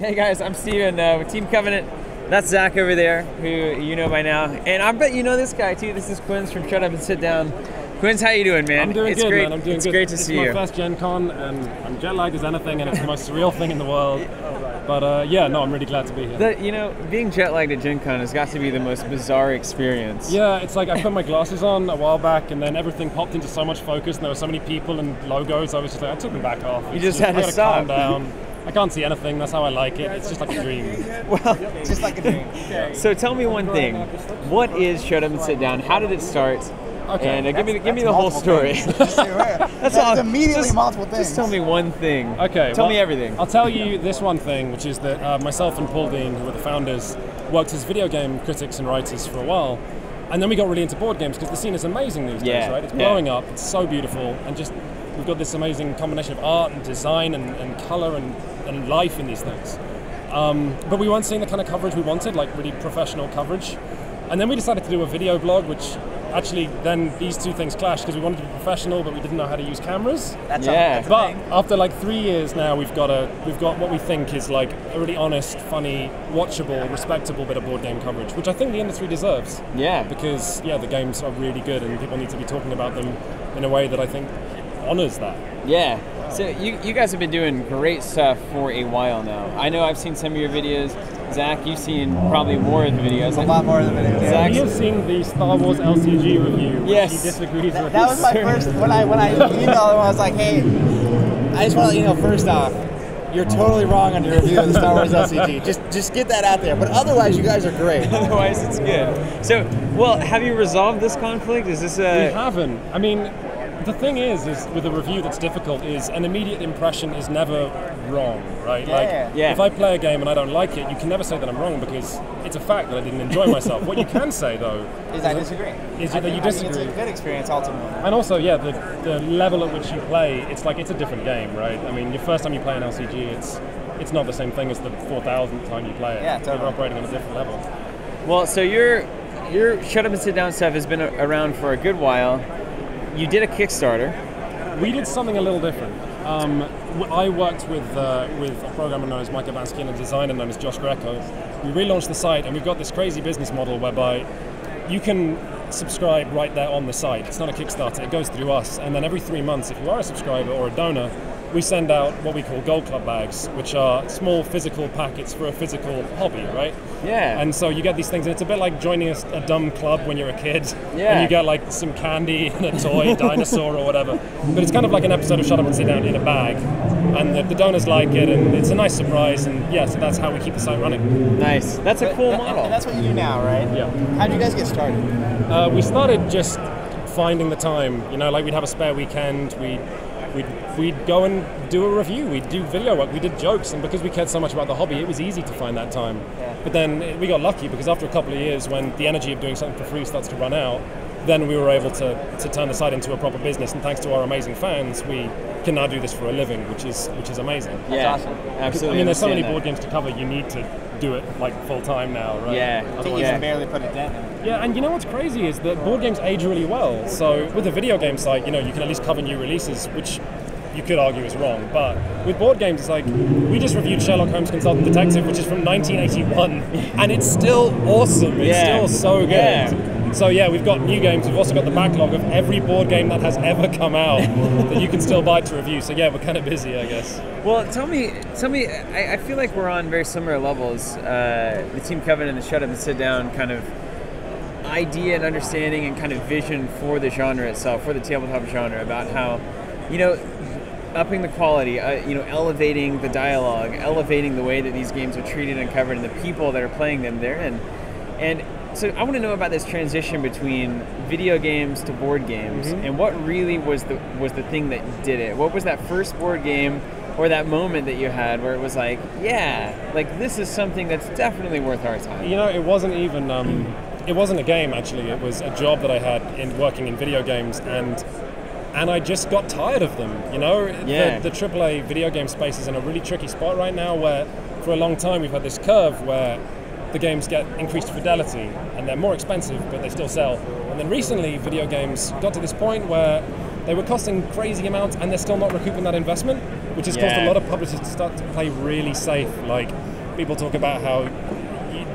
Hey guys, I'm Steven with Team Covenant. That's Zach over there, who you know by now. And I bet you know this guy too. This is Quinns from Shut Up and Sit Down. Quinns, how you doing, man? I'm doing good, great. man. I'm doing it's good. Great to see you. It's my first GenCon, and I'm jet lagged as anything, and it's the most surreal thing in the world. But yeah, no, I'm really glad to be here. Being jet lagged at GenCon has got to be the most bizarre experience. Yeah, it's like I put my glasses on a while back, and then everything popped into so much focus, and there were so many people and logos. I was just like, I took them back off. You just had to stop. Calm down. I can't see anything. That's how I like it. It's just like a dream. Well, just like a dream. So tell me one thing. What is Shut Up and Sit Down? How did it start? Okay. And give me the whole story. That's all. Immediately multiple things. Just tell me one thing. Okay. Tell me everything. I'll tell you this one thing, which is that myself and Paul Dean, who were the founders, worked as video game critics and writers for a while. And then we got really into board games because the scene is amazing these days, right? It's blowing up. It's so beautiful. And just we've got this amazing combination of art and design and color and life in these things. But we weren't seeing the kind of coverage we wanted, like really professional coverage. And then we decided to do a video blog, which actually then these two things clashed because we wanted to be professional, but we didn't know how to use cameras. That's but after like 3 years now, we've got what we think is like a really honest, funny, watchable, respectable bit of board game coverage, which I think the industry deserves. Yeah. Because the games are really good, and people need to be talking about them in a way that I think honors that. Yeah. So you guys have been doing great stuff for a while now. I know I've seen some of your videos. Zach, you've seen probably more of the videos. A lot more of the videos. Yeah. He has seen the Star Wars LCG review. Yes. He disagrees with. That was my first. When I emailed him, I was like, hey, I just want to let you know, first off, you're totally wrong on your review of the Star Wars LCG. Just get that out there. But otherwise, you guys are great. Otherwise, it's good. So, well, have you resolved this conflict? Is this a... We haven't. I mean, the thing is with a review that's difficult is an immediate impression is never wrong, right? If I play a game and I don't like it, you can never say that I'm wrong because it's a fact that I didn't enjoy myself. What you can say, though... is I disagree. Is that you disagree. It's a good experience, ultimately. And also, the level at which you play, it's like it's a different game, right? I mean, your first time you play an LCG, it's not the same thing as the 4,000th time you play it. Yeah, totally. You're operating on a different level. Well, so your Shut Up and Sit Down stuff has been around for a good while. You did a Kickstarter. We did something a little different. I worked with a programmer known as Mike Avansky and a designer known as Josh Greco. We relaunched the site, and we've got this crazy business model whereby you can subscribe right there on the site. It's not a Kickstarter, it goes through us. And then every 3 months, if you are a subscriber or a donor, we send out what we call Gold Club bags, which are small physical packets for a physical hobby, right? Yeah. And so you get these things, and it's a bit like joining a dumb club when you're a kid. Yeah. And you get like some candy and a toy dinosaur or whatever. But it's kind of like an episode of Shut Up and Sit Down in a bag. And the donors like it, and it's a nice surprise, and so that's how we keep the site running. Nice. That's a cool model. And that's what you do now, right? Yeah. How'd you guys get started? We started just finding the time. Like we'd have a spare weekend, we'd go and do a review, we'd do video work, we did jokes, and because we cared so much about the hobby, it was easy to find that time. Yeah. But then we got lucky because after a couple of years, when the energy of doing something for free starts to run out, then we were able to turn the site into a proper business, and thanks to our amazing fans, we can now do this for a living, which is amazing. Yeah, that's awesome. Absolutely. I mean, there's so many board games to cover, you need to do it like full time now, right? Yeah. I think you can barely put a dent in it. Yeah, and you know what's crazy is that board games age really well. So with a video game site, you can at least cover new releases, which you could argue is wrong. But with board games, it's like, we just reviewed Sherlock Holmes Consultant Detective, which is from 1981, and it's still awesome. It's still so good. Yeah. So we've got new games. We've also got the backlog of every board game that has ever come out that you can still buy to review. So we're kind of busy, I guess. Well, tell me. I feel like we're on very similar levels. The Team Covenant and the Shut Up and Sit Down kind of idea and understanding and kind of vision for the genre itself, for the tabletop genre, about how, upping the quality, elevating the dialogue, elevating the way that these games are treated and covered, and the people that are playing them therein. And so I want to know about this transition between video games to board games, and what really was the thing that did it. What was that first board game or that moment that you had where it was like, this is something that's definitely worth our time? It wasn't even it wasn't a game, actually. It was a job that I had in working in video games, and I just got tired of them. The AAA video game space is in a really tricky spot right now, where for a long time we've had this curve where the games get increased fidelity and they're more expensive, but they still sell. And then recently, video games got to this point where they were costing crazy amounts, and they're still not recouping that investment, which has caused a lot of publishers to start to play really safe. Like, people talk about how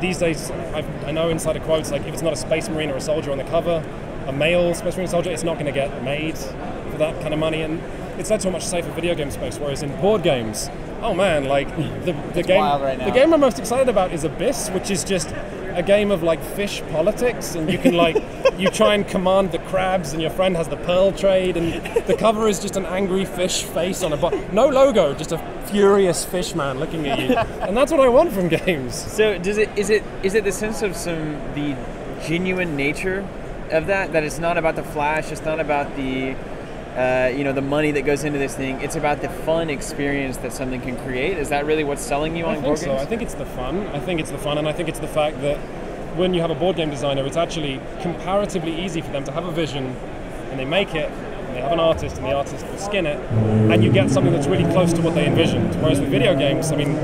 these days, I know inside of quotes, like if it's not a Space Marine or a soldier on the cover, a male Space Marine soldier, it's not going to get made for that kind of money, and it's led to a much safer video game space. Whereas in board games, oh man, like the game, right the game I'm most excited about is Abyss, which is just a game of like fish politics, and you can like you try and command the crabs, and your friend has the pearl trade, and the cover is just an angry fish face on a no logo, just a furious fish man looking at you, and that's what I want from games. So is it the sense of the genuine nature of that it's not about the flash, it's not about the the money that goes into this thing, it's about the fun experience that something can create? Is that really what's selling you on board games? I think it's the fun. And I think it's the fact that when you have a board game designer, it's actually comparatively easy for them to have a vision, and they make it, and they have an artist, and the artist will skin it, and you get something that's really close to what they envisioned. Whereas with video games, I mean,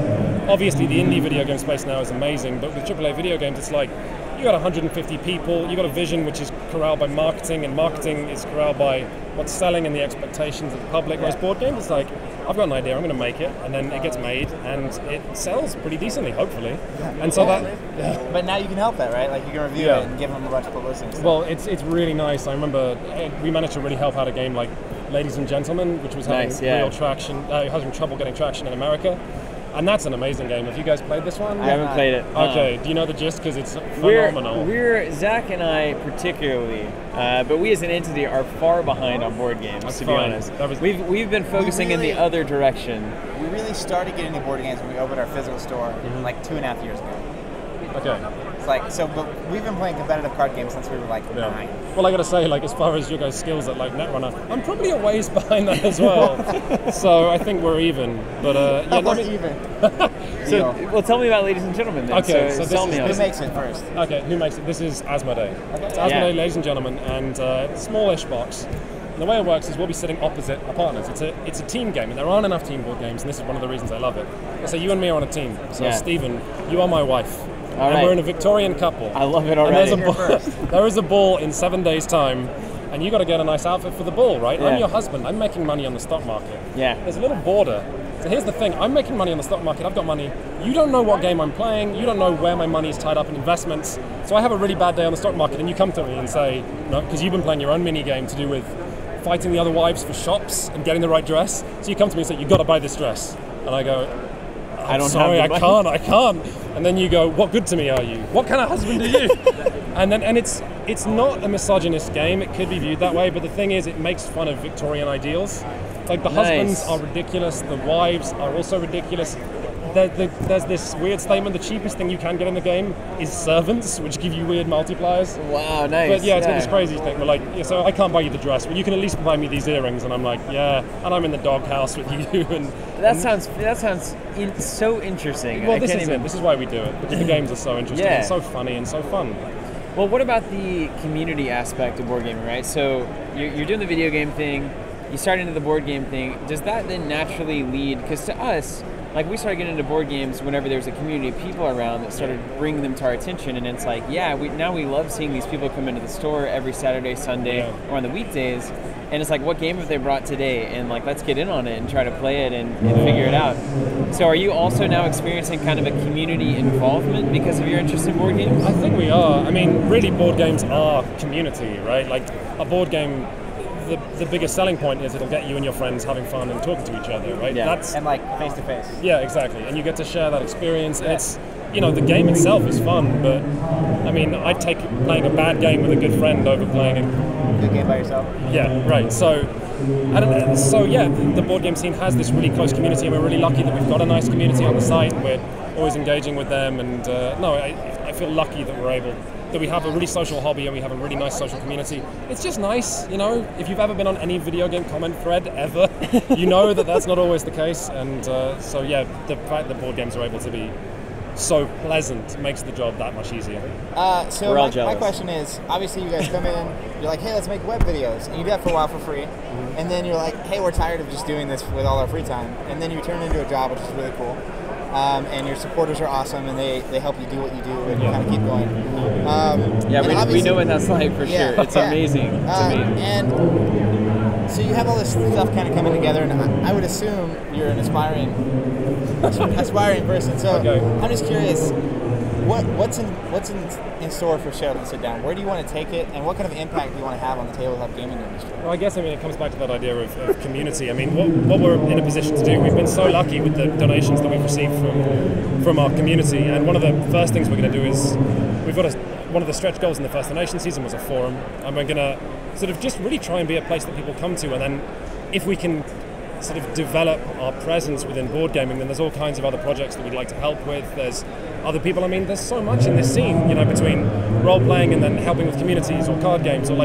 obviously the indie video game space now is amazing, but with AAA video games, it's like, you got 150 people, you got a vision which is corralled by marketing, and marketing is corralled by what's selling and the expectations of the public. Whereas board games, it's like, I've got an idea, I'm going to make it, and then it gets made, and it sells pretty decently, hopefully. And so But now you can help that, right? Like you can review it and give them a bunch of publicity. Well, it's really nice. I remember we managed to really help out a game like Ladies and Gentlemen, which was having real traction, having trouble getting traction in America. And that's an amazing game. Have you guys played this one? I haven't played it. Okay, do you know the gist? Because it's phenomenal. We're Zach and I particularly, but we as an entity are far behind on board games, That's to fine. be honest. We've been focusing in the other direction. We really started getting into board games when we opened our physical store like 2.5 years ago. Okay. It's like, but we've been playing competitive card games since we were like 9. Well, I gotta say, like, as far as your guys' skills at like Netrunner, I'm probably a ways behind that as well. So I think we're even. But Well, tell me about Ladies and Gentlemen then. Okay, so who makes it first? Okay, who makes it? This is Asmodee. Okay. It's Asmodee, Ladies and Gentlemen, and smallish box. And the way it works is we'll be sitting opposite our partners. It's a team game, and there aren't enough team board games, and this is one of the reasons I love it. So you and me are on a team. So Stephen, you are my wife. We're in a Victorian couple. I love it already. And there is a ball in 7 days' time, and you got to get a nice outfit for the ball, right? Yeah. I'm your husband. I'm making money on the stock market. Yeah. There's a little border. So here's the thing. I'm making money on the stock market. I've got money. You don't know what game I'm playing. You don't know where my money is tied up in investments. So I have a really bad day on the stock market, and you come to me and say, no, because you've been playing your own mini game to do with fighting the other wives for shops and getting the right dress. So you come to me and say, you've got to buy this dress. And I go, I can't. And then you go, what good to me are you? What kind of husband are you? and it's not a misogynist game. It could be viewed that way, but the thing is, it makes fun of Victorian ideals. Like the husbands are ridiculous, the wives are also ridiculous. There's this weird statement, the cheapest thing you can get in the game is servants, which give you weird multipliers. Wow, nice. But it's got this crazy thing. We're like, so I can't buy you the dress, but you can at least buy me these earrings. And I'm like, and I'm in the doghouse with you. That sounds so interesting. Well, this is why we do it, because the games are so interesting and so funny and so fun. Well, what about the community aspect of board gaming, right? So you're doing the video game thing, you start into the board game thing. Does that then naturally lead, because to us, like we started getting into board games whenever there was a community of people around that started bringing them to our attention, and it's like, we love seeing these people come into the store every Saturday, Sunday, or on the weekdays, and it's like, what game have they brought today? And like, let's get in on it and try to play it and figure it out. So are you also now experiencing kind of a community involvement because of your interest in board games? I think we are. I mean, really, board games are community, right? Like a board game, the biggest selling point is it'll get you and your friends having fun and talking to each other, right? Yeah. And like face to face. Yeah, exactly. And you get to share that experience. And it's, the game itself is fun, but I mean, I'd take playing a bad game with a good friend over playing a good game by yourself. Yeah, right. So, the board game scene has this really close community, and we're really lucky that we've got a nice community on the site. We're always engaging with them, and I feel lucky that we have a really social hobby and we have a really nice social community. It's just nice, if you've ever been on any video game comment thread ever, you know that's not always the case. And the fact that board games are able to be so pleasant makes the job that much easier. So my question is, obviously you guys come in, you're like, hey, let's make web videos. And you do that for a while for free. Mm-hmm. And then you're like, hey, we're tired of just doing this with all our free time. And then you turn it into a job, which is really cool. And your supporters are awesome, and they help you do what you do, and you kind of keep going. We know what that's like for sure. It's amazing. It's amazing. And So you have all this stuff kind of coming together, and I would assume you're an aspiring person. So okay. I'm just curious, what's in store for Shut Up and Sit Down? Where do you want to take it, and what kind of impact do you want to have on the tabletop gaming industry? Well, I guess it comes back to that idea of community. I mean, what we're in a position to do, we've been so lucky with the donations that we've received from our community, and one of the first things we're going to do is we've got one of the stretch goals in the First Donation season was a forum, and we're going to sort of just really try and be a place that people come to, and then if we can sort of develop our presence within board gaming, then there's all kinds of other projects that we'd like to help with. There's other people, I mean, there's so much in this scene, between role-playing and then helping with communities or card games, or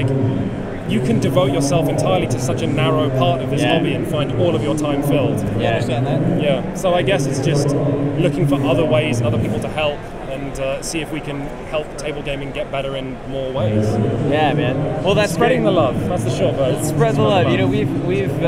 you can devote yourself entirely to such a narrow part of this hobby and find all of your time filled. Yeah, I understand that. Yeah, so I guess it's just looking for other ways and other people to help, and see if we can help table gaming get better in more ways. Yeah, man. Well, that's spreading the love. That's the short version. Spread the love. We've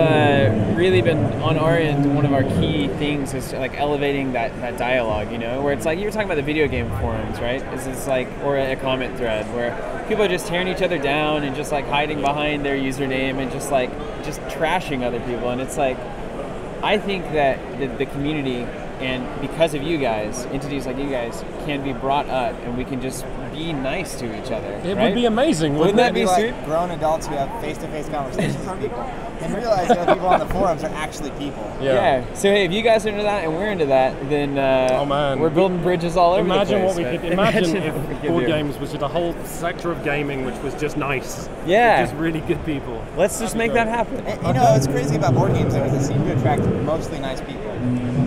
really been on our end. One of our key things is elevating that dialogue. Where it's you were talking about the video game forums, right? It's or a comment thread where people are just tearing each other down and just hiding behind their username and just trashing other people. And it's I think that the community, and because of you guys, entities like you guys, can be brought up, and we can just be nice to each other. It would be amazing, wouldn't that be like grown adults who have face-to-face conversations with people and realize that people on the forums are actually people. Yeah. So hey, if you guys are into that and we're into that, then we're building bridges all over the place. Imagine if board games was just a whole sector of gaming which was just nice. Yeah. Just really good people. Let's just make that happen. And, what's crazy about board games though is they seem to attract mostly nice people.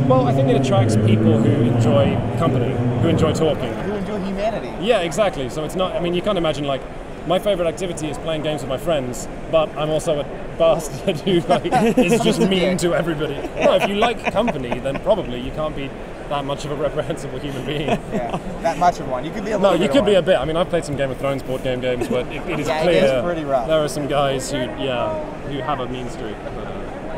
Well, I think it attracts people who enjoy company, who enjoy talking. Who enjoy humanity. Yeah, exactly. So it's not, you can't imagine my favorite activity is playing games with my friends, but I'm also a bastard who is just mean to everybody. No, if you like company, then probably you can't be that much of a reprehensible human being. Yeah, that much of one. You could be a little bit. No, you could be a bit. I've played some Game of Thrones board games, but it is clear it is pretty rough. There are some guys who have a mean streak.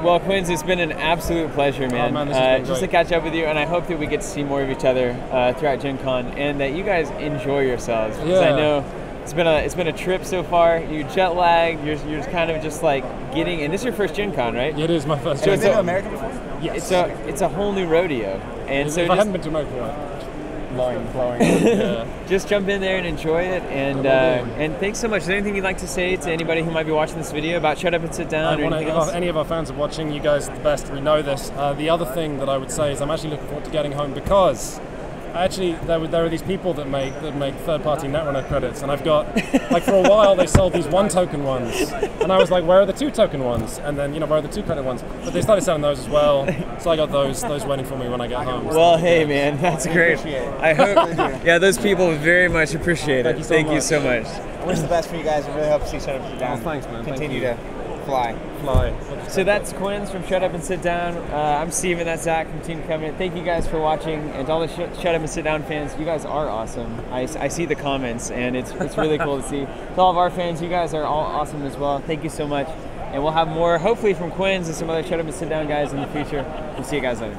Well, Quinns, it's been an absolute pleasure, man. Oh, man, this has been just great. to catch up with you, and I hope that we get to see more of each other throughout GenCon, and that you guys enjoy yourselves. Because I know it's been a trip so far. You jet lagged. You're kind of just getting. And this is your first GenCon, right? It is my first. Have you been to America before? Yes. It's a whole new rodeo, and if I hadn't been to America, blowing. Yeah. Just jump in there and enjoy it, and thanks so much. Is there anything you'd like to say to anybody who might be watching this video about Shut Up and Sit Down? If any of our fans are watching, you guys are the best. We know this. The other thing that I would say is I'm actually looking forward to getting home, because there are these people that make third-party Netrunner credits, and I've got for a while they sold these 1-token ones, and I was like, where are the 2-token ones? And then where are the 2-credit ones? But they started selling those as well, so I got those waiting for me when I get home. Well, hey man, that's great. I hope those people very much appreciate it. Thank you so much. I wish the best for you guys. I really hope to see Shut Up and Sit Down. Oh, thanks, man. Continue to fly. So that's Quinns from Shut Up and Sit Down. I'm Steven, that's Zach from Team Covenant. Thank you guys for watching, and to all the Shut Up and Sit Down fans, you guys are awesome. I see the comments, and it's really cool to see. To all of our fans, you guys are all awesome as well. Thank you so much, and we'll have more, hopefully from Quinns and some other Shut Up and Sit Down guys in the future. We'll see you guys later.